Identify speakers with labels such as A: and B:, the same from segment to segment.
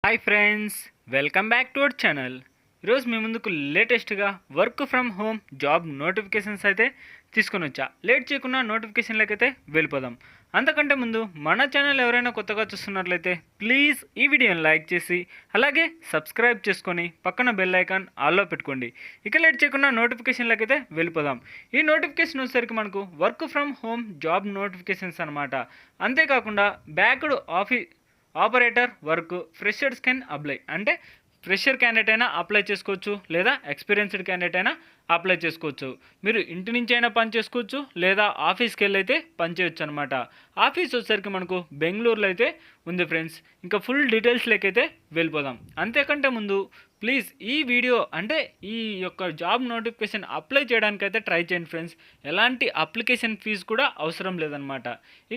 A: Hi friends, welcome back to our channel. ఈరోజు మీ ముందుకు లేటెస్ట్గా work from home job notifications అయితే తీసుకొని వచ్చా. లేట్ చేయకుండా నోటిఫికేషన్లకి అయితే వెళ్ళిపోదాం. అంతకంటే ముందు మన ఛానల్ ఎవరైనా కొత్తగా చూస్తున్నట్లయితే ప్లీజ్ ఈ వీడియోని లైక్ చేసి అలాగే సబ్స్క్రైబ్ చేసుకొని పక్కన బెల్ ఐకాన్ ఆల్లో పెట్టుకోండి. ఇక లేట్ చేయకుండా నోటిఫికేషన్లకి అయితే వెళ్ళిపోదాం. ఈ నోటిఫికేషన్ వచ్చేసరికి మనకు work from home job notifications అనమాట. అంతేకాకుండా backed operator work freshers can apply అంటే ఫ్రెషర్ క్యాండిడేట్ అయినా అప్లై చేసుకోవచ్చు, లేదా ఎక్స్పీరియన్స్డ్ క్యాండిడేట్ అయినా అప్లై చేసుకోవచ్చు. మీరు ఇంటి నుంచి అయినా పని చేసుకోవచ్చు, లేదా ఆఫీస్కి వెళ్ళి అయితే పని చేయొచ్చు అనమాట. ఆఫీస్ వచ్చేసరికి మనకు బెంగళూరులో అయితే ఉంది ఫ్రెండ్స్. ఇంకా ఫుల్ డీటెయిల్స్లోకి అయితే వెళ్ళిపోదాం. అంతేకంటే ముందు ప్లీజ్ ఈ వీడియో అంటే ఈ యొక్క జాబ్ నోటిఫికేషన్ అప్లై చేయడానికైతే ట్రై చేయండి ఫ్రెండ్స్. ఎలాంటి అప్లికేషన్ ఫీజు కూడా అవసరం లేదనమాట.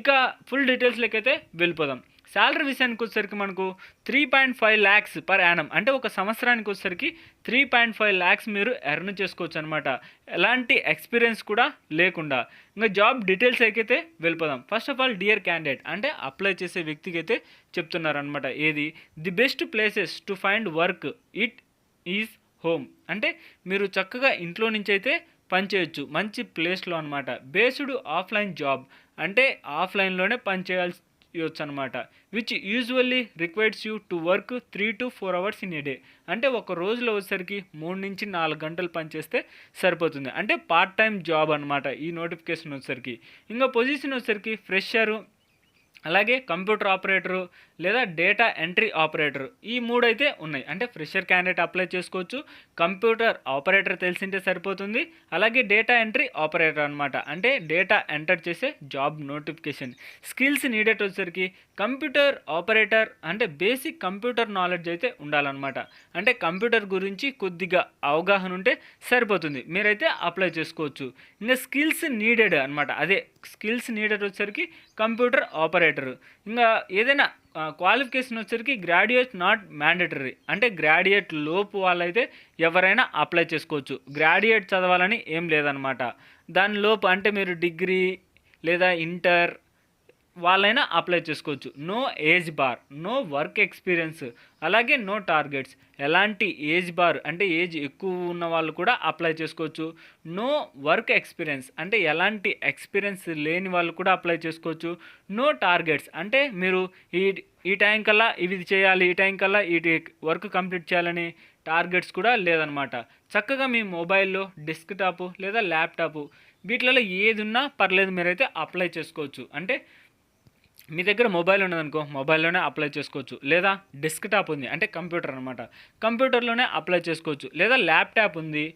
A: ఇక ఫుల్ డీటెయిల్స్లోకి అయితే వెళ్ళిపోదాం. శాలరీ విషయానికి వచ్చేసరికి మనకు 3.5 lakhs పర్ యానం అంటే ఒక సంవత్సరానికి వచ్చేసరికి 3.5 lakhs మీరు ఎర్న్ చేసుకోవచ్చు అనమాట, ఎలాంటి ఎక్స్పీరియన్స్ కూడా లేకుండా. ఇంకా జాబ్ డీటెయిల్స్ అయితే వెళ్ళిపోదాం. First of all dear candidate అంటే అప్లై చేసే వ్యక్తికి అయితే చెప్తున్నారనమాట. ఏది the best places to find work it is home అంటే మీరు చక్కగా ఇంట్లో నుంచి అయితే పనిచేయచ్చు, మంచి ప్లేస్లో అనమాట. బేస్డ్ ఆఫ్లైన్ జాబ్ అంటే ఆఫ్లైన్లోనే పని చేయాల్సి ఇవ్వచ్చు అనమాట. Which usually requires you to work 3 to 4 hours in a day అంటే ఒక రోజులో వచ్చేసరికి 3 నుంచి 4 గంటలు పనిచేస్తే సరిపోతుంది. అంటే పార్ట్ టైం జాబ్ అనమాట ఈ నోటిఫికేషన్ వచ్చేసరికి. ఇంకా పొజిషన్ వచ్చేసరికి ఫ్రెషరు, అలాగే కంప్యూటర్ ఆపరేటరు లేదా డేటా ఎంట్రీ ఆపరేటర్, ఈ మూడు అయితే ఉన్నాయి. అంటే ఫ్రెషర్ క్యాండిడేట్ అప్లై చేసుకోవచ్చు, కంప్యూటర్ ఆపరేటర్ తెలిసింటే సరిపోతుంది, అలాగే డేటా ఎంట్రీ ఆపరేటర్ అనమాట అంటే డేటా ఎంటర్ చేసే జాబ్ నోటిఫికేషన్. స్కిల్స్ నీడెడ్ వచ్చేసరికి కంప్యూటర్ ఆపరేటర్ అంటే బేసిక్ కంప్యూటర్ నాలెడ్జ్ అయితే ఉండాలన్నమాట. అంటే కంప్యూటర్ గురించి కొద్దిగా అవగాహన ఉంటే సరిపోతుంది, మీరైతే అప్లై చేసుకోవచ్చు. ఇంకా స్కిల్స్ నీడెడ్ అనమాట, అదే స్కిల్స్ నీడెడ్ వచ్చేసరికి కంప్యూటర్ ఆపరేటర్. ఇంకా ఏదైనా క్వాలిఫికేషన్ వచ్చేసరికి గ్రాడ్యుయేట్ నాట్ మ్యాండేటరీ అంటే గ్రాడ్యుయేట్ లోపు వాళ్ళైతే ఎవరైనా అప్లై చేసుకోవచ్చు. గ్రాడ్యుయేట్ చదవాలని ఏం లేదనమాట. దాని లోపు అంటే మీరు డిగ్రీ లేదా ఇంటర్ వాళ్ళైనా అప్లై చేసుకోవచ్చు. No age bar, no work experience, అలాగే నో టార్గెట్స్. ఎలాంటి ఏజ్ బార్ అంటే ఏజ్ ఎక్కువ ఉన్న వాళ్ళు కూడా అప్లై చేసుకోవచ్చు. నో వర్క్ ఎక్స్పీరియన్స్ అంటే ఎలాంటి ఎక్స్పీరియన్స్ లేని వాళ్ళు కూడా అప్లై చేసుకోవచ్చు. నో టార్గెట్స్ అంటే మీరు ఈ టైం కల్లా ఇవి చేయాలి, ఈ టైం కల్లా ఈ వర్క్ కంప్లీట్ చేయాలని టార్గెట్స్ కూడా లేదనమాట. చక్కగా మీ మొబైల్లో డెస్క్టాప్ లేదా ల్యాప్టాప్ వీటిలలో ఏది ఉన్నా పర్లేదు, మీరైతే అప్లై చేసుకోవచ్చు. అంటే మీ దగ్గర మొబైల్ ఉన్నదనుకో మొబైల్లోనే అప్లై చేసుకోవచ్చు, లేదా డెస్క్టాప్ ఉంది అంటే కంప్యూటర్ అనమాట, కంప్యూటర్లోనే అప్లై చేసుకోవచ్చు, లేదా ల్యాప్టాప్ ఉంది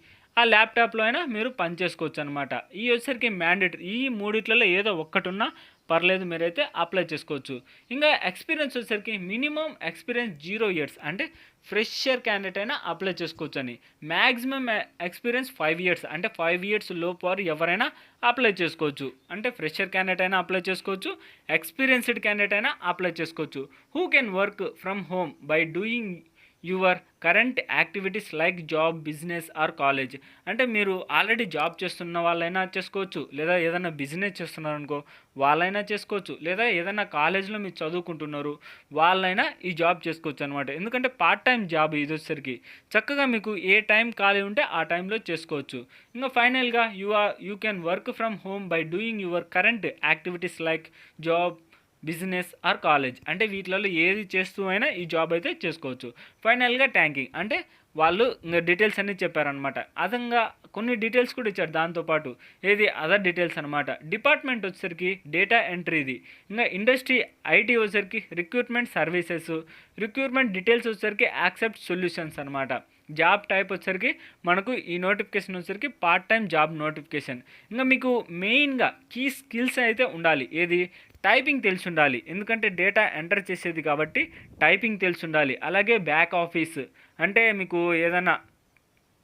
A: ఆ ల్యాప్టాప్లో అయినా మీరు పని చేసుకోవచ్చు అనమాట. ఈ వచ్చేసరికి మ్యాండేటరీ, ఈ మూడిట్లలో ఏదో ఒక్కటి ఉన్నా పర్లేదు, మీరైతే అప్లై చేసుకోవచ్చు. ఇంకా ఎక్స్పీరియన్స్ వచ్చేసరికి మినిమం ఎక్స్పీరియన్స్ 0 years అంటే ఫ్రెషర్ క్యాండిడేట్ అయినా అప్లై చేసుకోవచ్చు అని. మ్యాక్సిమం ఎక్స్పీరియన్స్ 5 years అంటే 5 years లోపు వారు ఎవరైనా అప్లై చేసుకోవచ్చు. అంటే ఫ్రెషర్ క్యాండిడేట్ అయినా అప్లై చేసుకోవచ్చు, ఎక్స్పీరియన్స్డ్ క్యాండిడేట్ అయినా అప్లై చేసుకోవచ్చు. Who can work from home by doing your current activities like job, business are college అంటే మీరు ఆల్రెడీ జాబ్ చేస్తున్న వాళ్ళైనా చేసుకోవచ్చు, లేదా ఏదైనా బిజినెస్ చేస్తున్నారు అనుకో వాళ్ళైనా చేసుకోవచ్చు, లేదా ఏదైనా కాలేజ్లో మీరు చదువుకుంటున్నారు వాళ్ళైనా ఈ జాబ్ చేసుకోవచ్చు అనమాట. ఎందుకంటే పార్ట్ టైం జాబ్ ఇది వచ్చేసరికి చక్కగా మీకు ఏ టైం ఖాళీ ఉంటే ఆ టైంలో చేసుకోవచ్చు. ఇంకా ఫైనల్గా you can work from home by doing your current activities like job, business are college అంటే వీటిలలో ఏది చేస్తూ అయినా ఈ జాబ్ అయితే చేసుకోవచ్చు. ఫైనల్గా ట్యాంకింగ్ అంటే వాళ్ళు ఇంకా డీటెయిల్స్ అన్నీ చెప్పారనమాట. అదంగా కొన్ని డీటెయిల్స్ కూడా ఇచ్చారు దాంతోపాటు, ఏది అదర్ డీటెయిల్స్ అనమాట. డిపార్ట్మెంట్ వచ్చేసరికి డేటా ఎంట్రీది. ఇంకా ఇండస్ట్రీ ఐటీ వచ్చేసరికి రిక్రూట్మెంట్ సర్వీసెస్, రిక్రూట్మెంట్ డీటెయిల్స్ వచ్చేసరికి యాక్సెప్ట్ సొల్యూషన్స్ అనమాట. జాబ్ టైప్ వచ్చేసరికి మనకు ఈ నోటిఫికేషన్ వచ్చేసరికి పార్ట్ టైం జాబ్ నోటిఫికేషన్. ఇంకా మీకు మెయిన్గా కీ స్కిల్స్ అయితే ఉండాలి, ఏది టైపింగ్ తెలిసి ఉండాలి, ఎందుకంటే డేటా ఎంటర్ చేసేది కాబట్టి టైపింగ్ తెలిసి ఉండాలి. అలాగే బ్యాక్ ఆఫీస్ అంటే మీకు ఏదైనా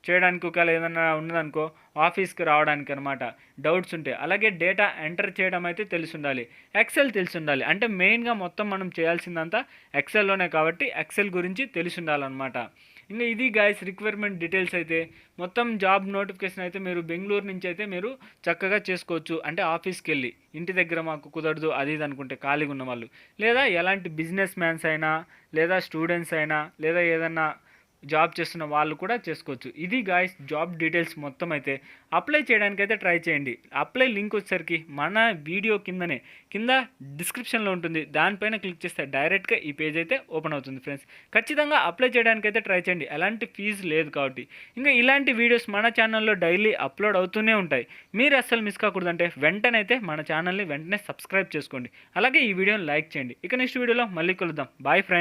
A: చేయడానికి ఒకవేళ ఏదైనా ఉన్నదనుకో ఆఫీస్కి రావడానికి అనమాట డౌట్స్ ఉంటే. అలాగే డేటా ఎంటర్ చేయడం అయితే తెలిసి ఉండాలి. ఎక్సెల్ తెలిసి ఉండాలి. అంటే మెయిన్గా మొత్తం మనం చేయాల్సిందంతా ఎక్సెల్లోనే కాబట్టి ఎక్సెల్ గురించి తెలిసి ఉండాలన్నమాట. ఇంకా ఇది గాయస్ రిక్వైర్మెంట్ డీటెయిల్స్ అయితే. మొత్తం జాబ్ నోటిఫికేషన్ అయితే మీరు బెంగళూరు నుంచి అయితే మీరు చక్కగా చేసుకోవచ్చు. అంటే ఆఫీస్కి వెళ్ళి, ఇంటి దగ్గర మాకు కుదరదు అది ఇది అనుకుంటే ఖాళీగా ఉన్న వాళ్ళు, లేదా ఎలాంటి బిజినెస్ మ్యాన్స్ అయినా, లేదా స్టూడెంట్స్ అయినా, లేదా ఏదన్నా జాబ్ చేస్తున్న వాళ్ళు కూడా చేసుకోవచ్చు. ఇది గాయస్ జాబ్ డీటెయిల్స్ మొత్తం అయితే. అప్లై చేయడానికి అయితే ట్రై చేయండి. అప్లై లింక్ వచ్చేసరికి మన వీడియో కింద డిస్క్రిప్షన్లో ఉంటుంది. దానిపైన క్లిక్ చేస్తే డైరెక్ట్గా ఈ పేజ్ అయితే ఓపెన్ అవుతుంది ఫ్రెండ్స్. ఖచ్చితంగా అప్లై చేయడానికి అయితే ట్రై చేయండి. ఎలాంటి ఫీజు లేదు కాబట్టి. ఇంకా ఇలాంటి వీడియోస్ మన ఛానల్లో డైలీ అప్లోడ్ అవుతూనే ఉంటాయి. మీరు అస్సలు మిస్ కాకూడదంటే వెంటనే అయితే మన ఛానల్ని వెంటనే సబ్స్క్రైబ్ చేసుకోండి. అలాగే ఈ వీడియోని లైక్ చేయండి. ఇక నెక్స్ట్ వీడియోలో మళ్ళీ కలుద్దాం. Bye friends.